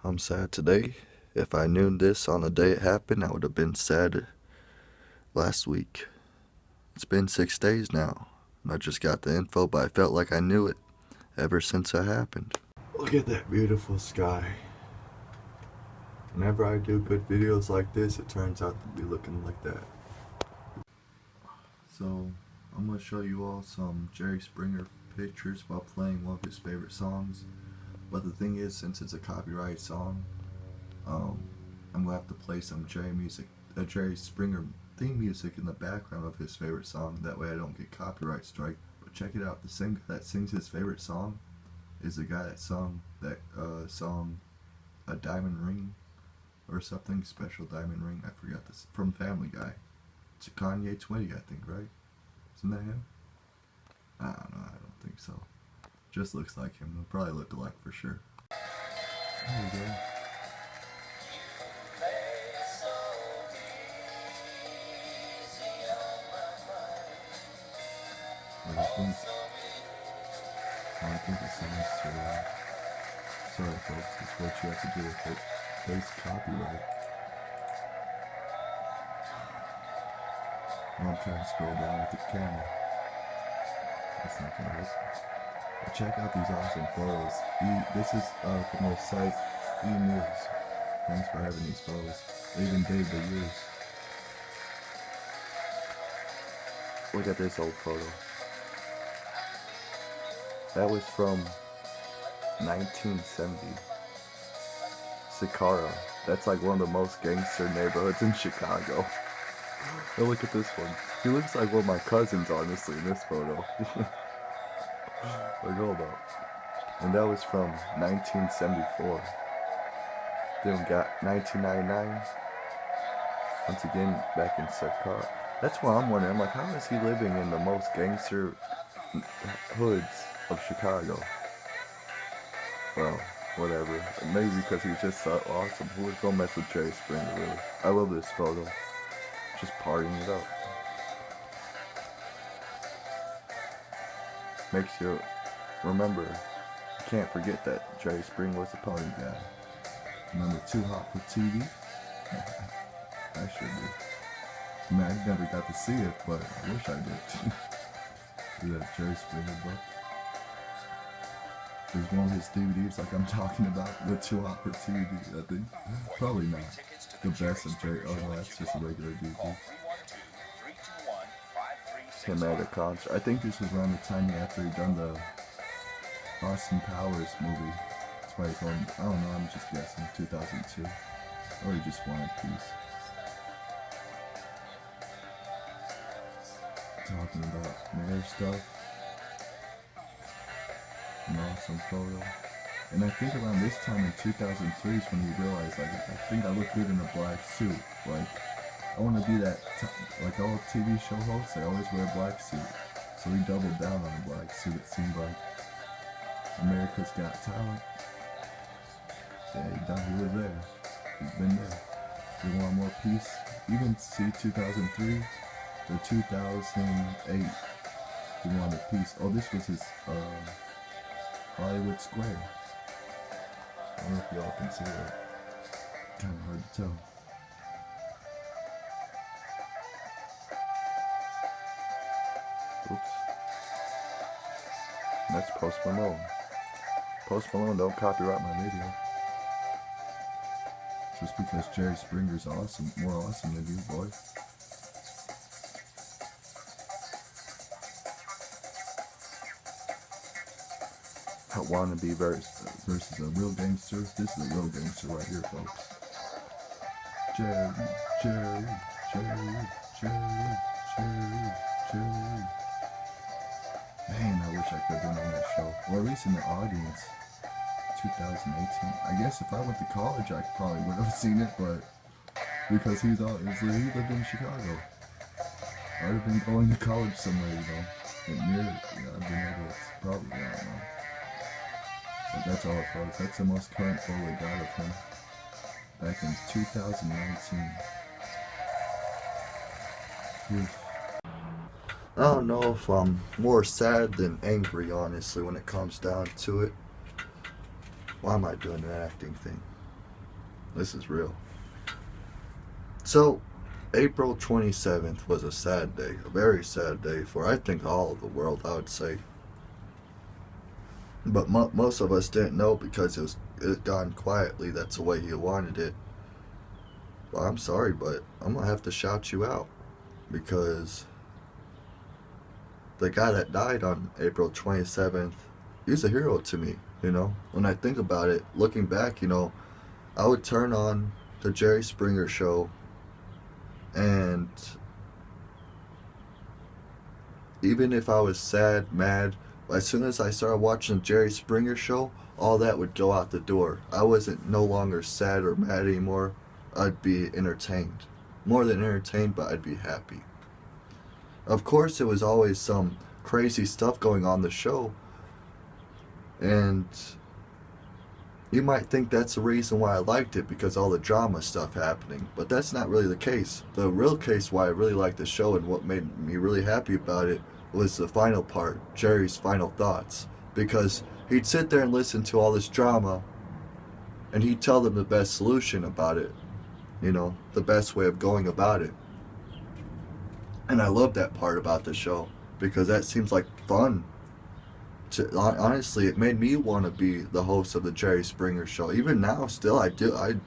I'm sad today. If I knew this on the day it happened, I would have been sad last week. It's been 6 days now, and I just got the info, but I felt like I knew it ever since it happened. Look at that beautiful sky. Whenever I do good videos like this, it turns out to be looking like that. So, I'm going to show you all some Jerry Springer pictures while playing one of his favorite songs. But the thing is, since it's a copyrighted song, I'm going to have to play some Jerry Springer theme music in the background of his favorite song. That way I don't get copyright strike. But check it out, the singer that sings his favorite song is the guy that sung that song, A Diamond Ring, or something, Special Diamond Ring, I forgot this, from Family Guy. It's Kanye Twitty, I think, right? Isn't that him? I don't know, I don't think so. Just looks like him, they'll probably look alike for sure. There we go. But I think it sounds sorry folks, it's what you have to do if it face copyright. I'm trying to scroll down with the camera. That's not gonna work. But check out these awesome photos. This is from the site E-News. Thanks for having these photos. They even dated the years. Look at this old photo. That was from 1970. Sakara. That's like one of the most gangster neighborhoods in Chicago. Oh, look at this one. He looks like one of my cousins, honestly, in this photo. Like, hold up. And that was from 1974. Then we got 1999. Once again, back in Sakara. That's why I'm wondering. I'm like, how is he living in the most gangster hoods of Chicago? Well, whatever. Maybe because he's just so awesome. Who would go mess with Jerry Springer, really? I love this photo. Just partying it up. Makes you remember, you can't forget that Jerry Springer was a party guy. Remember Too Hot for TV? I should do. I mean, I never got to see it, but I wish I did. See that Jerry Springer book? There's one of his DVDs like I'm talking about, the Too Hot for TV, I think. Probably not. The best of Jerry, oh no, that's just a regular DVD. Him at a concert. I think this was around the time after he'd done the Austin Powers movie. That's why he's on, I don't know, I'm just guessing, 2002. Or he just wanted peace. Talking about mayor stuff. An awesome photo. And I think around this time in 2003 is when he realized, like, I think I look good in a black suit. Like, I want to be that, like all TV show hosts, they always wear a black suit. So he doubled down on a black suit, it seemed like. America's Got Talent. Yeah, he was there. He's been there. We want more peace. Even see 2003 to 2008. He wanted peace. Oh, this was his Hollywood Square. I don't know if y'all can see it. Kind of hard to tell. Oops. That's Post Malone. Post Malone, don't copyright my video. Just because Jerry Springer's awesome, more awesome than you, boy. I wanna be versus a real gangster. This is a real gangster right here, folks. Jerry, Jerry, Jerry, Jerry, Jerry, Jerry. Man, I wish I could have been on that show. Or at least in the audience. 2018. I guess if I went to college, I probably would have seen it, but because he lived in Chicago. I'd have been going to college somewhere, you know. And near, I've been able to probably, I don't know. But that's all, folks. That's the most current photo we got of him. Back in 2019. I don't know if I'm more sad than angry, honestly, when it comes down to it. Why am I doing an acting thing? This is real. So, April 27th was a sad day, a very sad day for I think all of the world, I would say. But most of us didn't know because it had gone quietly. That's the way he wanted it. Well, I'm sorry, but I'm going to have to shout you out because the guy that died on April 27th, he's a hero to me, you know? When I think about it, looking back, you know, I would turn on the Jerry Springer show, and even if I was sad, mad, as soon as I started watching the Jerry Springer show, all that would go out the door. I wasn't no longer sad or mad anymore. I'd be entertained. More than entertained, but I'd be happy. Of course, there was always some crazy stuff going on the show, and you might think that's the reason why I liked it, because all the drama stuff happening, but that's not really the case. The real case why I really liked the show and what made me really happy about it was the final part, Jerry's final thoughts, because he'd sit there and listen to all this drama and he'd tell them the best solution about it, you know, the best way of going about it. And I love that part about the show because that seems like fun. Honestly, it made me want to be the host of the Jerry Springer show. Even now, still, I do. I'd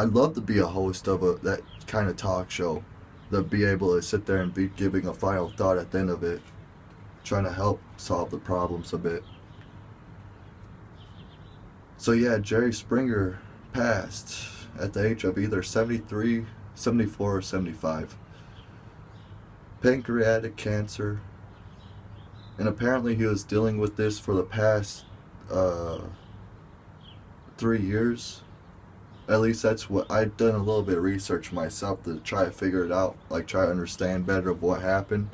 love to be a host of that kind of talk show. To be able to sit there and be giving a final thought at the end of it, trying to help solve the problems a bit. So yeah, Jerry Springer passed at the age of either 73, 74, or 75. Pancreatic cancer. And apparently he was dealing with this for the past 3 years. At least that's what I'd done, a little bit of research myself to try to figure it out, like try to understand better of what happened.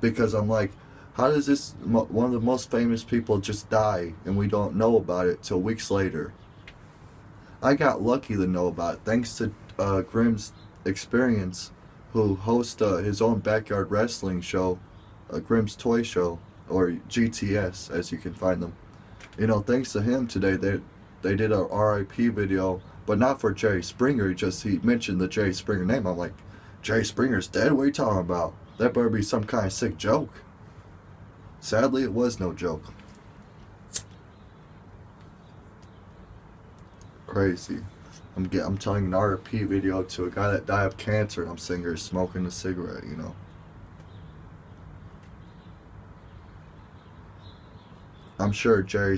Because I'm like, how does this, one of the most famous people just die and we don't know about it till weeks later? I got lucky to know about it thanks to Grimm's Experience, who hosts his own backyard wrestling show, Grimm's Toy Show, or GTS as you can find them. You know, thanks to him today, they did a RIP video, but not for Jerry Springer. He mentioned the Jerry Springer name. I'm like, Jerry Springer's dead? What are you talking about? That better be some kind of sick joke. Sadly, it was no joke. Crazy. I'm telling an RIP video to a guy that died of cancer, and I'm sitting here smoking a cigarette, you know. I'm sure Jerry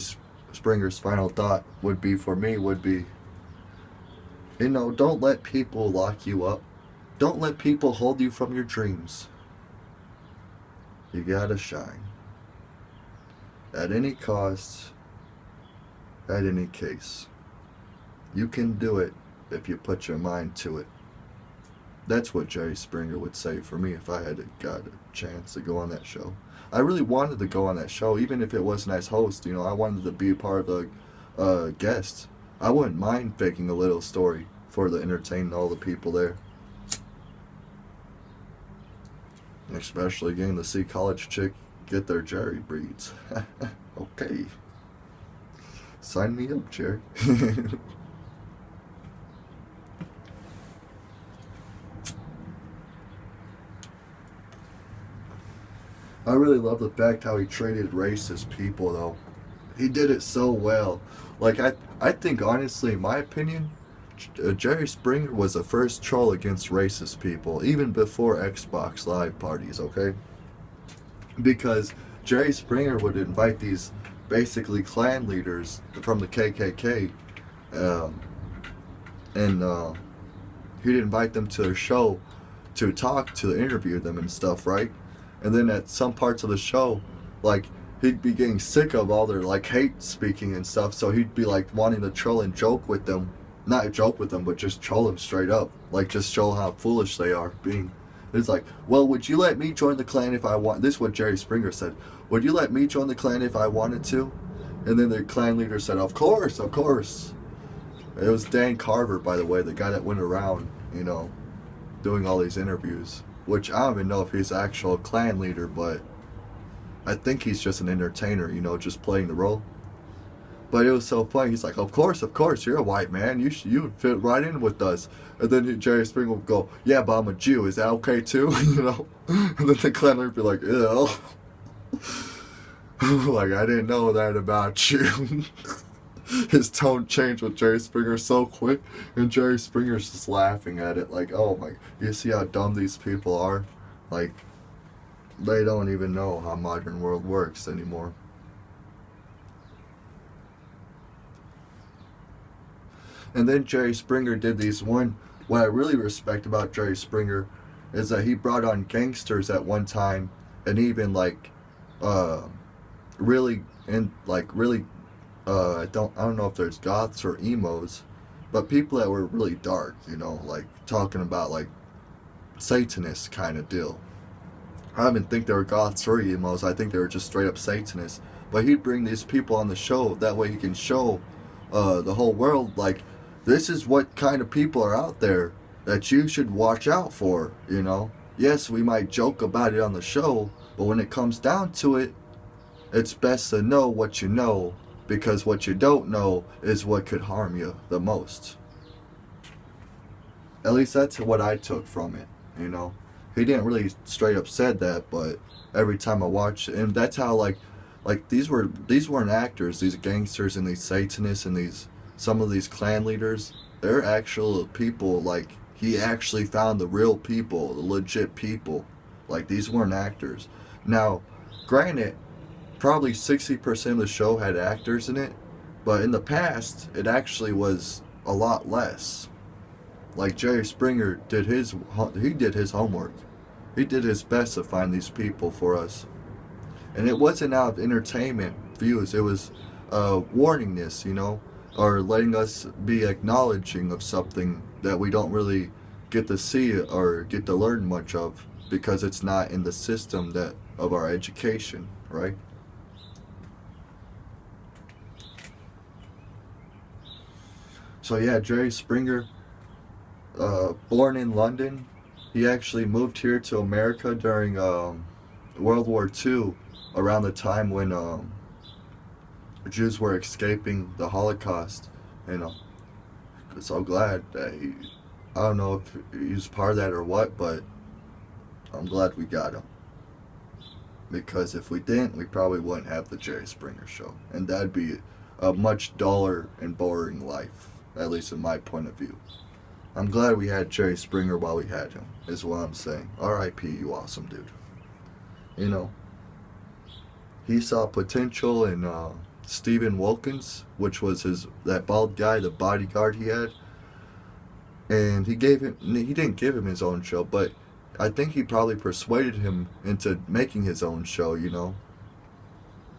Springer's final thought would be, you know, don't let people lock you up. Don't let people hold you from your dreams. You gotta shine. At any cost, at any case. You can do it if you put your mind to it. That's what Jerry Springer would say for me if I had got a chance to go on that show. I really wanted to go on that show, even if it wasn't as host. You know, I wanted to be a part of the guests. I wouldn't mind faking a little story for the entertaining all the people there. Especially getting to see college chick get their Jerry breeds. Okay. Sign me up, Jerry. I really love the fact how he treated racist people, though. He did it so well. Like, I think, honestly, in my opinion, Jerry Springer was the first troll against racist people, even before Xbox Live parties, okay? Because Jerry Springer would invite these basically Klan leaders from the KKK, and he'd invite them to their show to talk, to interview them and stuff, right? And then at some parts of the show, like, he'd be getting sick of all their, like, hate speaking and stuff, so he'd be, like, wanting to troll and joke with them. Not joke with them, but just troll them straight up. Like, just show how foolish they are being. It's like, well, would you let me join the Klan if I want? This is what Jerry Springer said. Would you let me join the Klan if I wanted to? And then the Klan leader said, of course, of course. It was Dan Carver, by the way, the guy that went around, you know, doing all these interviews. Which I don't even know if he's an actual Klan leader, but I think he's just an entertainer, you know, just playing the role. But it was so funny. He's like, of course, you're a white man. You would fit right in with us. And then Jerry Springer would go, yeah, but I'm a Jew. Is that okay too? You know? And then the Klan would be like, ew. Like, I didn't know that about you. His tone changed with Jerry Springer so quick. And Jerry Springer's just laughing at it. Like, oh my, you see how dumb these people are? Like, they don't even know how modern world works anymore. And then Jerry Springer did these one. What I really respect about Jerry Springer is that he brought on gangsters at one time, and even like, really and like really, I don't know if there's goths or emos, but people that were really dark. You know, like talking about like Satanist kind of deal. I don't even think they were goths or emos. I think they were just straight up Satanists. But he'd bring these people on the show. That way he can show the whole world, like, this is what kind of people are out there that you should watch out for, you know? Yes, we might joke about it on the show, but when it comes down to it, it's best to know what you know, because what you don't know is what could harm you the most. At least that's what I took from it, you know? He didn't really straight up said that, but every time I watch it, and that's how like these weren't actors, these gangsters and these Satanists and these some of these clan leaders, they're actual people. Like, he actually found the real people, the legit people. Like, these weren't actors. Now, granted, probably 60% of the show had actors in it, but in the past it actually was a lot less. Like, Jerry Springer did his homework. He did his best to find these people for us. And it wasn't out of entertainment views. It was warning this, you know, or letting us be acknowledging of something that we don't really get to see or get to learn much of, because it's not in the system that of our education, right? So yeah, Jerry Springer, born in London, he actually moved here to America during World War II, around the time when Jews were escaping the Holocaust. You know, so glad that I don't know if he's part of that or what, but I'm glad we got him. Because if we didn't, we probably wouldn't have the Jerry Springer Show. And that'd be a much duller and boring life, at least in my point of view. I'm glad we had Jerry Springer while we had him, is what I'm saying. R.I.P., you awesome dude. You know, he saw potential in Stephen Wilkins, which was that bald guy, the bodyguard he had, and he didn't give him his own show, but I think he probably persuaded him into making his own show, you know,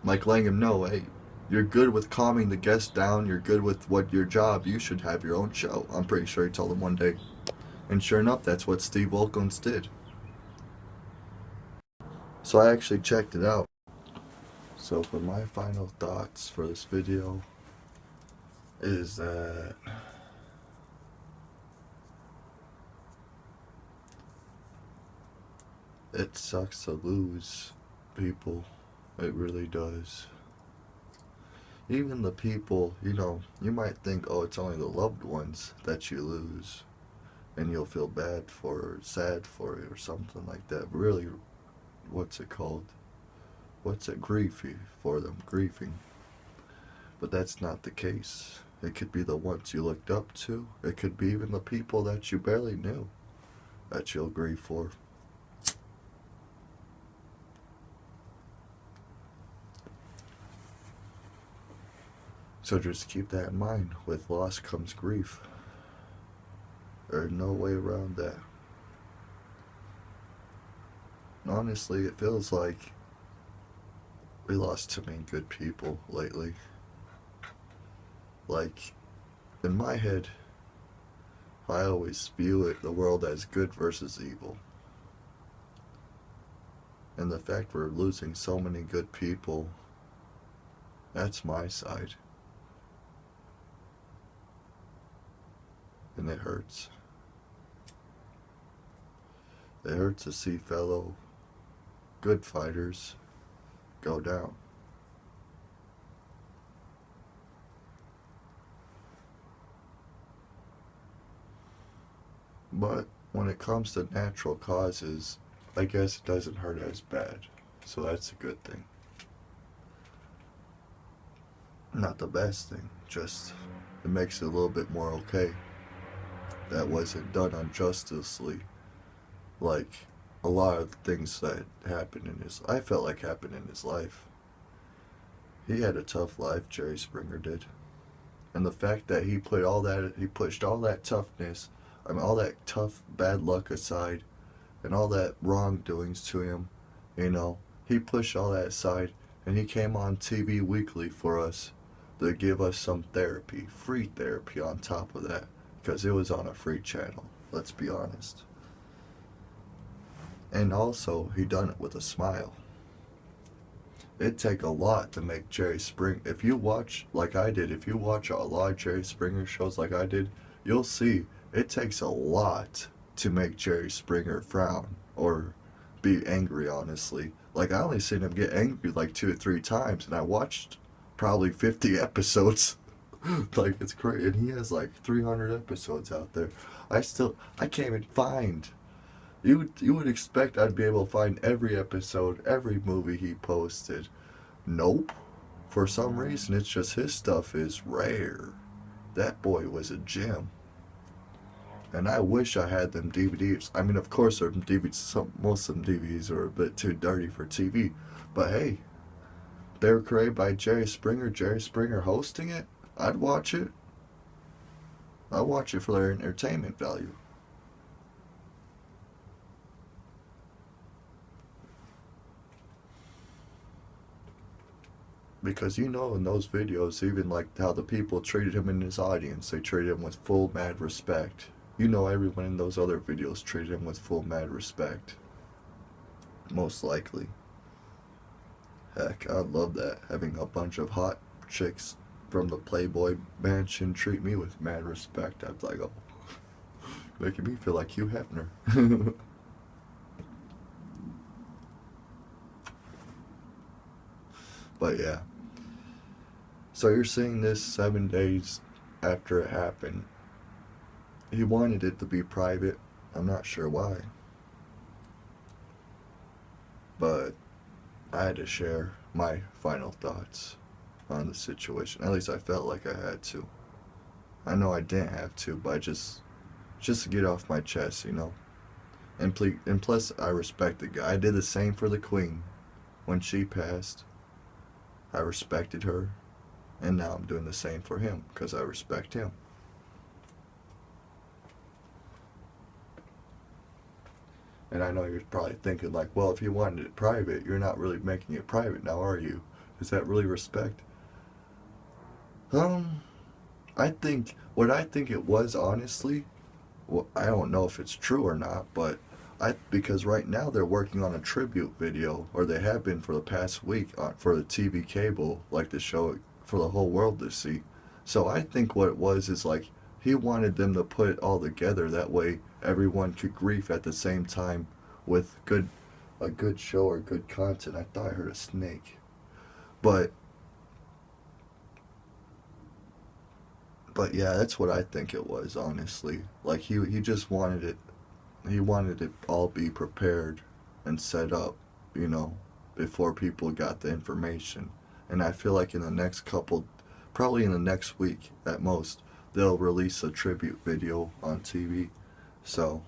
like letting him know, hey, you're good with calming the guests down, you're good with your job, you should have your own show. I'm pretty sure he told him one day, and sure enough, that's what Steve Wilkins did. So I actually checked it out. So for my final thoughts for this video is that it sucks to lose people. It really does. Even the people, you know, you might think, oh, it's only the loved ones that you lose, and you'll feel bad for or sad for it or something like that. Really, what's it called? What's it, griefy for them, grieving. But that's not the case. It could be the ones you looked up to. It could be even the people that you barely knew that you'll grieve for. So just keep that in mind. With loss comes grief. There's no way around that. Honestly, it feels like we lost too many good people lately. Like, in my head, I always view the world as good versus evil. And the fact we're losing so many good people, that's my side. And it hurts. It hurts to see fellow good fighters go down. But when it comes to natural causes, I guess it doesn't hurt as bad. So that's a good thing. Not the best thing, just it makes it a little bit more okay. That wasn't done unjustly. Like a lot of things that happened in I felt like happened in his life. He had a tough life, Jerry Springer did. And the fact that he pushed all that toughness, all that tough bad luck aside, and all that wrongdoings to him, he pushed all that aside, and he came on TV weekly for us to give us some therapy, free therapy on top of that, because it was on a free channel, let's be honest. And also, he done it with a smile. It'd take a lot to make Jerry Springer, if you watch like I did, if you watch a lot of Jerry Springer shows like I did, you'll see it takes a lot to make Jerry Springer frown or be angry, honestly. Like, I only seen him get angry like 2 or 3 times, and I watched probably 50 episodes. Like, it's crazy. And he has like 300 episodes out there. I can't even find. You would expect I'd be able to find every episode, every movie he posted. Nope. For some reason, it's just his stuff is rare. That boy was a gem. And I wish I had them DVDs. I mean, of course, most of them DVDs are a bit too dirty for TV. But hey, they were created by Jerry Springer hosting it. I'd watch it. I'd watch it for their entertainment value. Because in those videos, even like how the people treated him in his audience, they treated him with full mad respect. Everyone in those other videos treated him with full mad respect. Most likely. Heck, I'd love that. Having a bunch of hot chicks from the Playboy Mansion treat me with mad respect. I'd like, oh, making me feel like Hugh Hefner. But yeah. So you're seeing this 7 days after it happened. He wanted it to be private. I'm not sure why. But I had to share my final thoughts on the situation. At least I felt like I had to. I know I didn't have to, but just to get off my chest, And plus, I respect the guy. I did the same for the Queen. When she passed, I respected her. And now I'm doing the same for him, because I respect him. And I know you're probably thinking like, well, if you wanted it private, you're not really making it private now, are you? Is that really respect? I think it was, honestly, well, I don't know if it's true or not, but because right now they're working on a tribute video, or they have been for the past week, for the TV cable, like to show it for the whole world to see. So I think what it was is like, he wanted them to put it all together, that way everyone could grieve at the same time with a good show or good content. I thought I heard a snake. But yeah, that's what I think it was, honestly. Like, he just wanted it all be prepared and set up, before people got the information. And I feel like in the next probably in the next week at most, they'll release a tribute video on TV. So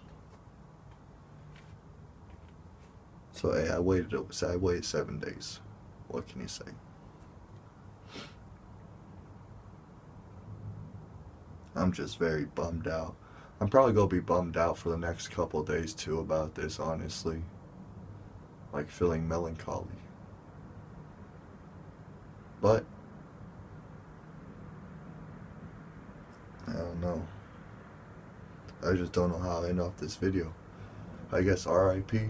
hey, I waited 7 days. What can you say? I'm just very bummed out. I'm probably going to be bummed out for the next couple days too about this, honestly. Like, feeling melancholy. But I don't know. I just don't know how I end off this video. I guess R.I.P.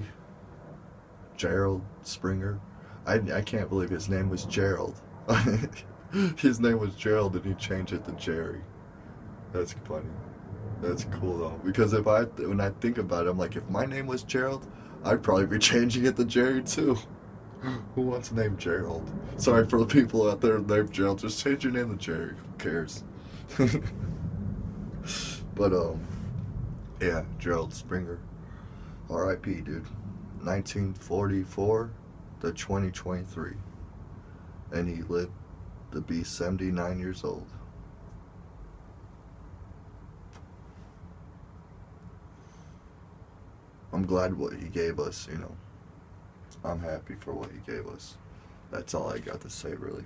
Gerald Springer. I can't believe his name was Gerald. His name was Gerald and he changed it to Jerry. That's funny. That's cool though. Because when I think about it, I'm like, if my name was Gerald, I'd probably be changing it to Jerry too. Who wants to name Gerald? Sorry for the people out there named Gerald. Just change your name to Jerry. Who cares? But Yeah, Gerald Springer. R.I.P. dude. 1944 to 2023. And he lived to be 79 years old. I'm glad what he gave us, you know. I'm happy for what he gave us. That's all I got to say, really.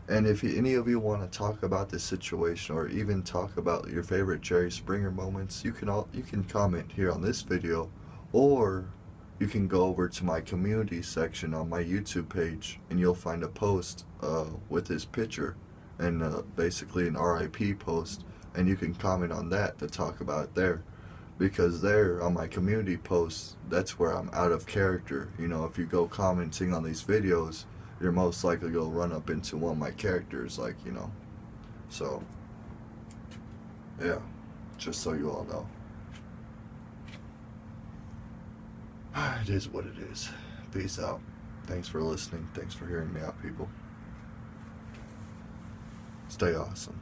And if any of you want to talk about this situation or even talk about your favorite Jerry Springer moments, you can comment here on this video, or you can go over to my community section on my YouTube page and you'll find a post with his picture and basically an RIP post, and you can comment on that to talk about it there. Because there on my community posts, that's where I'm out of character. You know, if you go commenting on these videos, you're most likely going to run up into one of my characters, like, you know. So, yeah, just so you all know. It is what it is. Peace out. Thanks for listening. Thanks for hearing me out, people. Stay awesome.